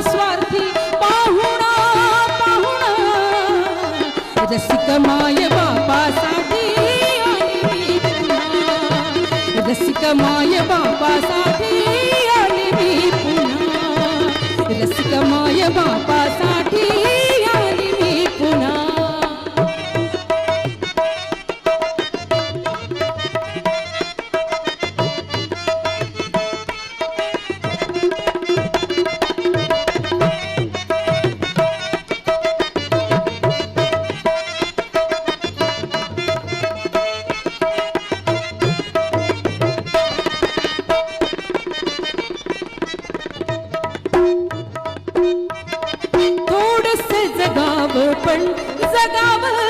स्वार्थी पाहुणा पाहुणा रसिक माय बापासाठी आली मी पुन्हा रसिक माय बापासाठी आली मी पुन्हा रसिक माय बापासाठी आली मी पुन्हा पण जगावं